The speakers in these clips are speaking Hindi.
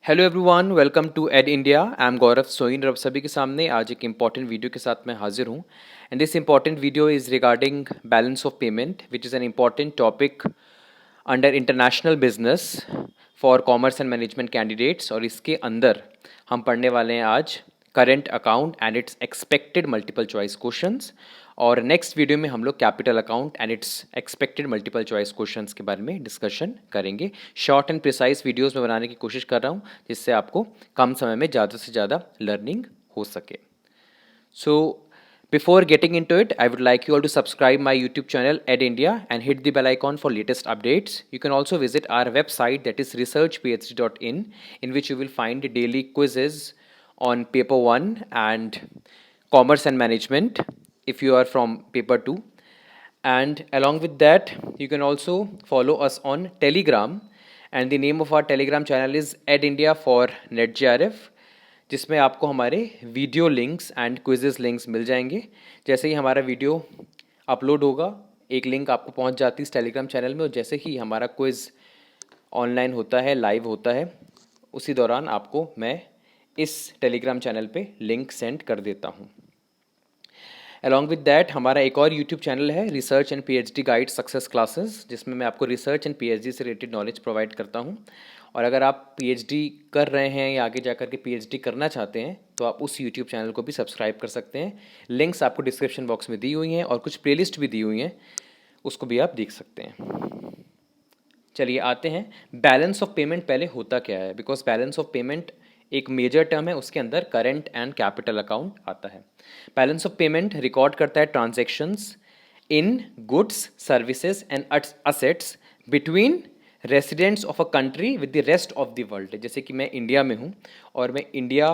Hello everyone, welcome to ed India. I am Gaurav Soin. रब सभी के सामने आज एक इम्पॉर्टेंट वीडियो के साथ मैं हाजिर हूँ। And this important video is regarding balance of payment which is an important topic under international business for commerce and management candidates. और इसके अंदर हम पढ़ने वाले हैं आज current account and it's expected multiple choice questions. और नेक्स्ट वीडियो में हम लोग capital account and it's expected multiple choice questions के बारे में डिस्कशन करेंगे। शॉर्ट एंड प्रिसाइज वीडियोस में बनाने की कोशिश कर रहा हूँ जिससे आपको कम समय में ज़्यादा से ज़्यादा लर्निंग हो सके। So, before getting into it, I would like you all to subscribe my YouTube channel Ed India and hit the bell icon for latest updates. You can also visit our website that is researchphd.in, in which you will find daily quizzes on paper 1 and commerce and management if you are from paper 2. And along with that, you can also follow us on Telegram, and the name of our Telegram channel is Ed India for NetJRF, जिसमें आपको हमारे video links and quizzes links मिल जाएंगे। जैसे ही हमारा वीडियो अपलोड होगा एक लिंक आपको पहुंच जाती है इस टेलीग्राम चैनल में, और जैसे ही हमारा क्विज़ ऑनलाइन होता है, लाइव होता है, उसी दौरान आपको मैं इस टेलीग्राम चैनल पे लिंक सेंड कर देता हूँ। अलॉन्ग विद दैट हमारा एक और यूट्यूब चैनल है research and PhD guide success classes, जिसमें मैं आपको रिसर्च एंड पीएचडी से रिलेटेड नॉलेज प्रोवाइड करता हूँ। और अगर आप पीएचडी कर रहे हैं या आगे जाकर के पीएचडी करना चाहते हैं तो आप उस यूट्यूब चैनल को भी सब्सक्राइब कर सकते हैं। लिंक्स आपको डिस्क्रिप्शन बॉक्स में दी हुई हैं और कुछ प्लेलिस्ट भी दी हुई हैं, उसको भी आप देख सकते हैं। चलिए आते हैं बैलेंस ऑफ पेमेंट पहले होता क्या है, बिकॉज बैलेंस ऑफ पेमेंट एक मेजर टर्म है, उसके अंदर करंट एंड कैपिटल अकाउंट आता है। बैलेंस ऑफ पेमेंट रिकॉर्ड करता है transactions in goods services and assets between residents of a country with the rest of the world. जैसे कि मैं इंडिया में हूँ और मैं इंडिया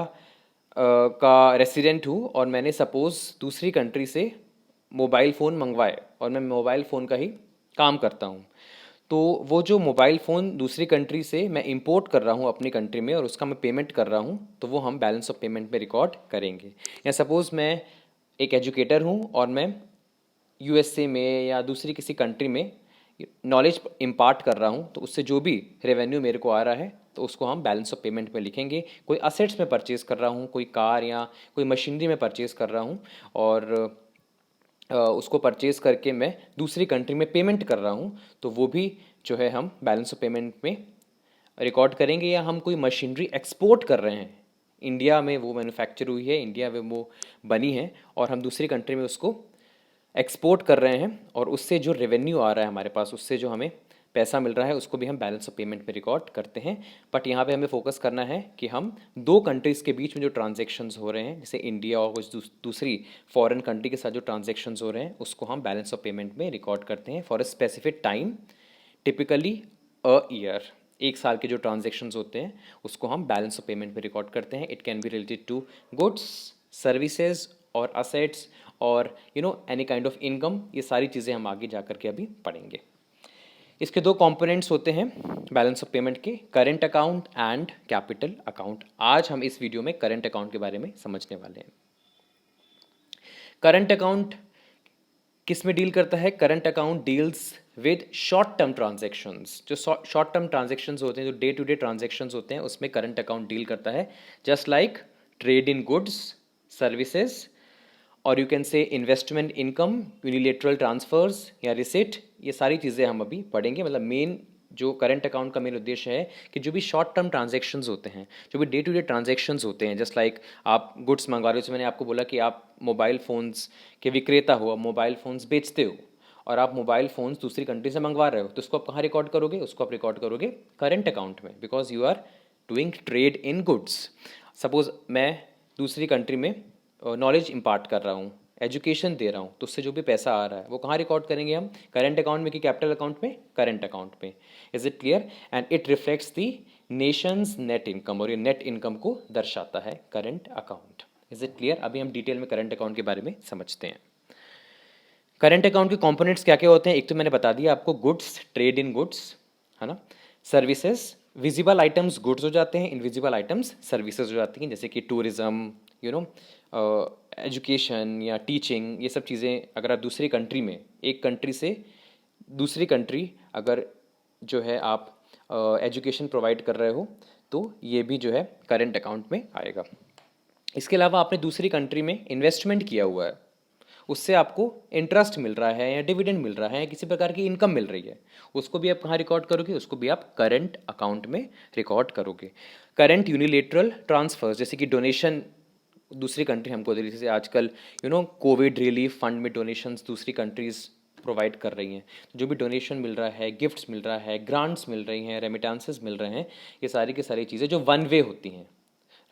का रेसिडेंट हूँ और मैंने सपोज़ दूसरी कंट्री से मोबाइल फ़ोन मंगवाए और मैं मोबाइल फ़ोन का ही काम करता हूँ, तो वो जो मोबाइल फ़ोन दूसरी कंट्री से मैं इंपोर्ट कर रहा हूँ अपनी कंट्री में और उसका मैं पेमेंट कर रहा हूँ, तो वो हम बैलेंस ऑफ पेमेंट में रिकॉर्ड करेंगे। या सपोज़ मैं एक एजुकेटर हूँ और मैं यूएसए में या दूसरी किसी कंट्री में नॉलेज इम्पार्ट कर रहा हूँ, तो उससे जो भी रेवेन्यू मेरे को आ रहा है तो उसको हम बैलेंस ऑफ पेमेंट में लिखेंगे। कोई असेट्स में परचेज़ कर रहा हूँ, कोई कार या कोई मशीनरी में परचेज़ कर रहा हूँ और उसको परचेज़ करके मैं दूसरी कंट्री में पेमेंट कर रहा हूँ, तो वो भी जो है हम बैलेंस ऑफ पेमेंट में रिकॉर्ड करेंगे। या हम कोई मशीनरी एक्सपोर्ट कर रहे हैं, इंडिया में वो मैन्युफैक्चर हुई है, इंडिया में वो बनी है और हम दूसरी कंट्री में उसको एक्सपोर्ट कर रहे हैं और उससे जो रेवेन्यू आ रहा है हमारे पास, उससे जो हमें पैसा मिल रहा है, उसको भी हम बैलेंस ऑफ पेमेंट में रिकॉर्ड करते हैं। बट यहाँ पे हमें फोकस करना है कि हम दो कंट्रीज़ के बीच में जो ट्रांजेक्शन्स हो रहे हैं, जैसे इंडिया और कुछ दूसरी फॉरेन कंट्री के साथ जो ट्रांजेक्शन्स हो रहे हैं, उसको हम बैलेंस ऑफ पेमेंट में रिकॉर्ड करते हैं for a specific time, typically a year. एक साल के जो ट्रांजेक्शन्स होते हैं उसको हम बैलेंस ऑफ पेमेंट में रिकॉर्ड करते हैं। It can be related to goods, services और असेट्स और एनी काइंड ऑफ इनकम। ये सारी चीज़ें हम आगे जा कर के अभी पढ़ेंगे। इसके दो कंपोनेंट्स होते हैं बैलेंस ऑफ पेमेंट के, current account and capital account. आज हम इस वीडियो में करंट अकाउंट के बारे में समझने वाले हैं। करंट अकाउंट किस में डील करता है? Current account deals with short term transactions. जो शॉर्ट टर्म ट्रांजेक्शन्स होते हैं, जो डे टू डे ट्रांजेक्शन्स होते हैं, उसमें करंट अकाउंट डील करता है। Just like trade in goods, services, or you can say investment income, unilateral transfers या रिसिट। ये सारी चीज़ें हम अभी पढ़ेंगे। मतलब मेन जो करंट अकाउंट का मेन उद्देश्य है कि जो भी शॉर्ट टर्म ट्रांजेक्शन्स होते हैं, जो भी डे टू डे ट्रांजेक्शन्स होते हैं, जस्ट लाइक आप गुड्स मंगवा रहे हो, जैसे मैंने आपको बोला कि आप मोबाइल फ़ोन्स के विक्रेता हो, आप मोबाइल फ़ोन्स बेचते हो और आप मोबाइल फ़ोन्स दूसरी कंट्री से मंगवा रहे हो, तो उसको आप कहाँ रिकॉर्ड करोगे? उसको आप रिकॉर्ड करोगे करंट अकाउंट में, because you are doing trade in goods. Suppose मैं दूसरी कंट्री में नॉलेज इम्पार्ट कर रहा हूँ, एजुकेशन दे रहा हूँ, तो उससे जो भी पैसा आ रहा है वो कहाँ रिकॉर्ड करेंगे हम? करंट अकाउंट में कि कैपिटल अकाउंट में? करंट अकाउंट में। Is it clear? And it reflects the Nations net income, और ये नेट इनकम को दर्शाता है current account. Is it clear? अभी हम डिटेल में करंट अकाउंट के बारे में समझते हैं। करंट अकाउंट के कंपोनेंट्स क्या क्या होते हैं? एक तो मैंने बता दिया आपको, गुड्स, ट्रेड इन गुड्स, है ना। सर्विसेज, विजिबल आइटम्स गुड्स हो जाते हैं, इनविजिबल आइटम्स सर्विसेज हो जाती हैं, जैसे कि टूरिज्म, एजुकेशन या टीचिंग। ये सब चीज़ें अगर आप दूसरी कंट्री में, एक कंट्री से दूसरी कंट्री अगर जो है आप एजुकेशन प्रोवाइड कर रहे हो, तो ये भी जो है करंट अकाउंट में आएगा। इसके अलावा आपने दूसरी कंट्री में इन्वेस्टमेंट किया हुआ है, उससे आपको इंटरेस्ट मिल रहा है या डिविडेंड मिल रहा है या किसी प्रकार की इनकम मिल रही है, उसको भी आप कहाँ रिकॉर्ड करोगे? उसको भी आप करंट अकाउंट में रिकॉर्ड करोगे। करंट यूनिलेटरल ट्रांसफर्स, जैसे कि डोनेशन दूसरी कंट्री हमको दे रही है, जैसे आजकल कोविड रिलीफ फंड में डोनेशंस दूसरी कंट्रीज प्रोवाइड कर रही हैं, जो भी डोनेशन मिल रहा है, गिफ्ट्स मिल रहा है, ग्रांट्स मिल रही हैं, रेमिटेंसेस मिल रहे हैं, ये सारी की सारी चीज़ें जो वन वे होती हैं,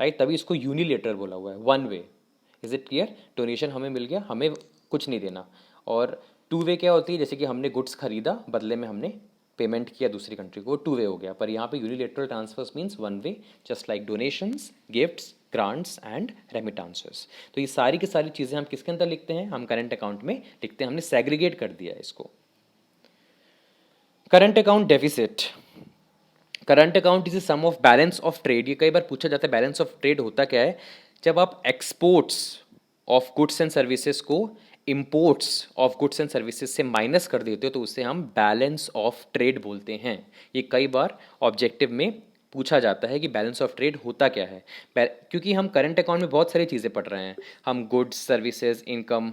राइट, तभी इसको यूनिलेटरल बोला हुआ है, one way. Is it clear? Donation हमें मिल गया, हमें कुछ नहीं देना। और टू वे क्या होती है? जैसे कि हमने गुड्स खरीदा, बदले में हमने पेमेंट किया दूसरी कंट्री को, टू वे हो गया। पर यहाँ पे unilateral transfers means one way, just like donations, gifts, grants and remittances. तो ये सारी की सारी चीज़ें हम किसके अंदर लिखते हैं? हम करंट अकाउंट में लिखते हैं। हमने सेग्रीगेट कर दिया है इसको। Current account deficit. Current account is sum of balance of trade. ये कई बार पूछा जाता है, बैलेंस ऑफ ट्रेड होता क्या है? जब आप exports of goods and services को imports of goods and services से माइनस कर देते हो तो उससे हम बैलेंस ऑफ ट्रेड बोलते हैं। ये कई बार ऑब्जेक्टिव में पूछा जाता है कि बैलेंस ऑफ ट्रेड होता क्या है। क्योंकि हम करंट अकाउंट में बहुत सारी चीज़ें पढ़ रहे हैं, हम goods, services, income,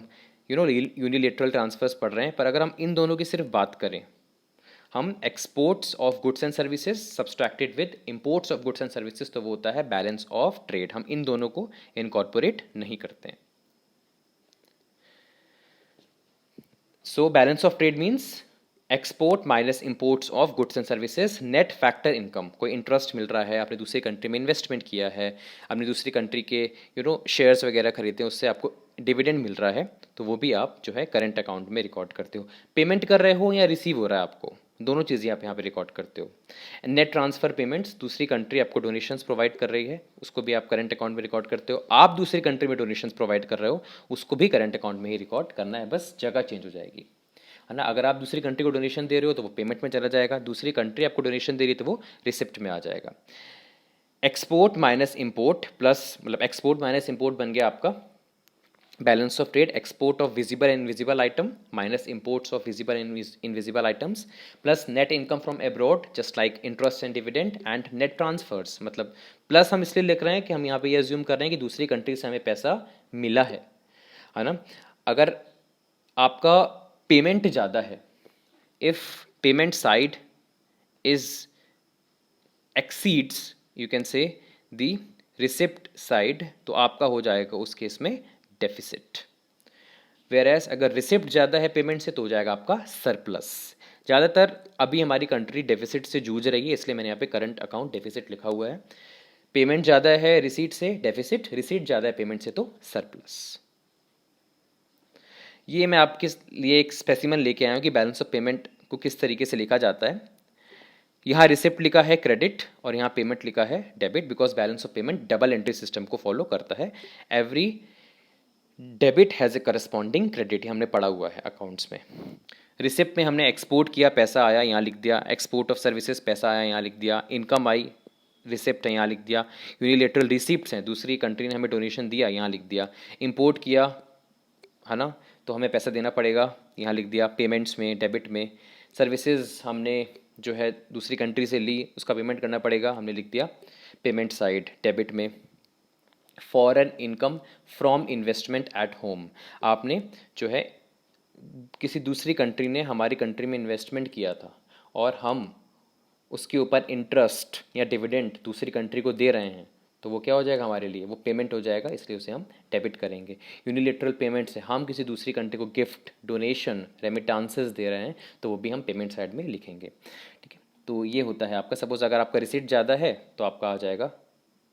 unilateral transfers पढ़ रहे हैं, पर अगर हम इन दोनों की सिर्फ बात करें, हम exports of goods and services subtracted with imports of goods and services, तो वो होता है बैलेंस ऑफ ट्रेड। हम इन दोनों को इनकॉर्पोरेट नहीं करते हैं। So balance of trade means export minus imports of goods and services, net factor income. कोई इंटरेस्ट मिल रहा है, आपने दूसरी कंट्री में इन्वेस्टमेंट किया है, आपने दूसरी कंट्री के शेयर्स वगैरह खरीदते हैं, उससे आपको डिविडेंड मिल रहा है, तो वो भी आप जो है करंट अकाउंट में रिकॉर्ड करते हो। पेमेंट कर रहे हो या रिसीव हो रहा है आपको, दोनों चीज़ें आप यहाँ पे रिकॉर्ड करते हो। नेट ट्रांसफर पेमेंट्स, दूसरी कंट्री आपको डोनेशंस प्रोवाइड कर रही है, उसको भी आप करंट अकाउंट में रिकॉर्ड करते हो। आप दूसरी कंट्री में डोनेशंस प्रोवाइड कर रहे हो, उसको भी करंट अकाउंट में ही रिकॉर्ड करना है, बस जगह चेंज हो जाएगी, है ना। अगर आप दूसरी कंट्री को डोनेशन दे रहे हो तो वो पेमेंट में चला जाएगा, दूसरी कंट्री आपको डोनेशन दे रही है तो वो रिसिप्ट में आ जाएगा। एक्सपोर्ट माइनस इंपोर्ट प्लस, मतलब एक्सपोर्ट माइनस इंपोर्ट बन गया आपका balance of trade. Export of visible and invisible item minus imports of visible and invisible items, plus net income from abroad just like interest and dividend and net transfers. मतलब प्लस हम इसलिए लिख रहे हैं कि हम यहाँ पे ये अज्यूम कर रहे हैं कि दूसरी कंट्री से हमें पैसा मिला है ना। अगर आपका पेमेंट ज़्यादा है, if payment side is exceeds you can से द रिसिप्ट साइड, तो आपका हो जाएगा उस केस में डेफिसिट। वेयरएज अगर रिसिप्ट ज़्यादा है पेमेंट से तो हो जाएगा आपका सरप्लस। ज़्यादातर अभी हमारी कंट्री डेफिसिट से जूझ रही है, इसलिए मैंने यहाँ पे करंट अकाउंट डेफिसिट लिखा हुआ है। पेमेंट ज़्यादा है रिसीट से डेफिसिट, रिसीट ज़्यादा है पेमेंट से तो सरप्लस। ये मैं आपके लिए एक स्पेसिमन लेके आया हूँ कि बैलेंस ऑफ पेमेंट को किस तरीके से लिखा जाता है। यहाँ रिसिप्ट लिखा है क्रेडिट और यहाँ पेमेंट लिखा है debit, because balance of payment double entry system को फॉलो करता है। Every debit has a corresponding credit, हमने पढ़ा हुआ है अकाउंट्स में। रिसिप्ट में हमने एक्सपोर्ट किया, पैसा आया, यहाँ लिख दिया। एक्सपोर्ट ऑफ सर्विसेज, पैसा आया, यहाँ लिख दिया। इनकम आई, रिसिप्ट है, यहाँ लिख दिया। यूनिलेटरल रिसिप्ट्स हैं, दूसरी कंट्री ने हमें डोनेशन दिया, यहाँ लिख दिया। इंपोर्ट किया, है ना, तो हमें पैसा देना पड़ेगा, यहाँ लिख दिया। पेमेंट्स में, डेबिट में। सर्विसेज हमने जो है दूसरी कंट्री से ली, उसका पेमेंट करना पड़ेगा, हमने लिख दिया पेमेंट साइड डेबिट में। Foreign income from investment at home, आपने जो है किसी दूसरी कंट्री ने हमारी कंट्री में इन्वेस्टमेंट किया था और हम उसके ऊपर इंटरेस्ट या डिविडेंड दूसरी कंट्री को दे रहे हैं, तो वो क्या हो जाएगा हमारे लिए, वो पेमेंट हो जाएगा, इसलिए उसे हम डेबिट करेंगे। यूनिलेटरल पेमेंट से हम किसी दूसरी कंट्री को गिफ्ट, डोनेशन, रेमिटांसेस दे रहे हैं, तो वो भी हम पेमेंट साइड में लिखेंगे, ठीक है। तो ये होता है आपका। सपोज अगर आपका रिसिट ज़्यादा है तो आपका आ जाएगा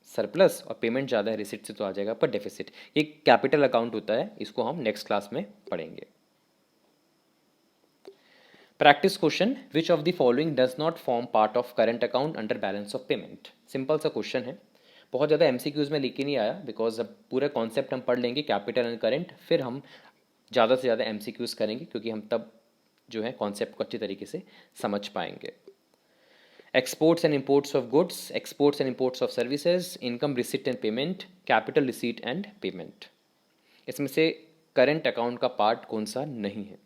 सरप्लस, और पेमेंट ज़्यादा है रिसिट से तो आ जाएगा पर डेफिसिट। ये कैपिटल अकाउंट होता है, इसको हम नेक्स्ट क्लास में पढ़ेंगे। Practice question, which of the following does not form part of current account under balance of payment. Simple सा क्वेश्चन है, बहुत ज़्यादा एमसीक्यूज में लिख के नहीं आया, बिकॉज अब पूरा कॉन्सेप्ट हम पढ़ लेंगे कैपिटल एंड करंट, फिर हम ज़्यादा से ज़्यादा एमसीक्यूज करेंगे, क्योंकि हम तब जो है कॉन्सेप्ट को अच्छी तरीके से समझ पाएंगे। Exports and imports of goods, exports and imports of services, income receipt and payment, capital receipt and payment. इसमें से करंट अकाउंट का पार्ट कौन सा नहीं है?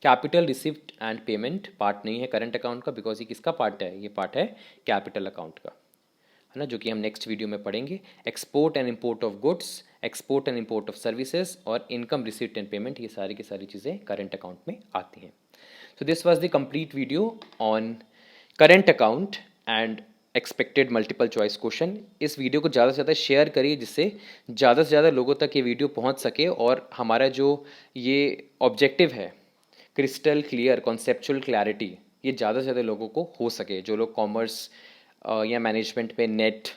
Capital receipt and payment part नहीं है करंट अकाउंट का, बिकॉज ये किसका पार्ट है, ये पार्ट है कैपिटल अकाउंट का, है ना, जो कि हम नेक्स्ट वीडियो में पढ़ेंगे। Export and import of goods, export and import of services और इनकम रिसिप्ट एंड पेमेंट, ये सारी की सारी चीज़ें करंट अकाउंट में आती हैं। So this was the complete video on current account and expected multiple choice question. इस वीडियो को ज़्यादा से ज़्यादा शेयर करिए, जिससे ज़्यादा से ज़्यादा लोगों तक ये वीडियो पहुंच सके और हमारा जो ये ऑब्जेक्टिव है क्रिस्टल क्लियर कॉन्सेप्चुअल क्लैरिटी, ये ज़्यादा से ज़्यादा लोगों को हो सके। जो लोग कॉमर्स या मैनेजमेंट में नेट,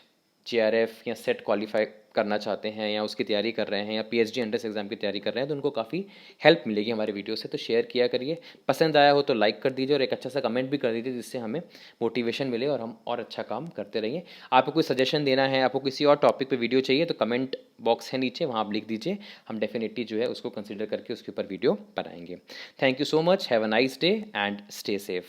जेआरएफ या सेट क्वालिफाई करना चाहते हैं या उसकी तैयारी कर रहे हैं या पीएचडी एंट्रेंस एग्जाम की तैयारी कर रहे हैं, तो उनको काफ़ी हेल्प मिलेगी हमारे वीडियो से। तो शेयर किया करिए, पसंद आया हो तो लाइक कर दीजिए और एक अच्छा सा कमेंट भी कर दीजिए, जिससे हमें मोटिवेशन मिले और हम और अच्छा काम करते रहिए। आपको कोई सजेशन देना है, आपको किसी और टॉपिक पे वीडियो चाहिए, तो कमेंट बॉक्स है नीचे, वहाँ आप लिख दीजिए, हम डेफिनेटली जो है उसको कंसिडर करके उसके ऊपर वीडियो बनाएंगे। Thank you so much, have a nice day and stay safe.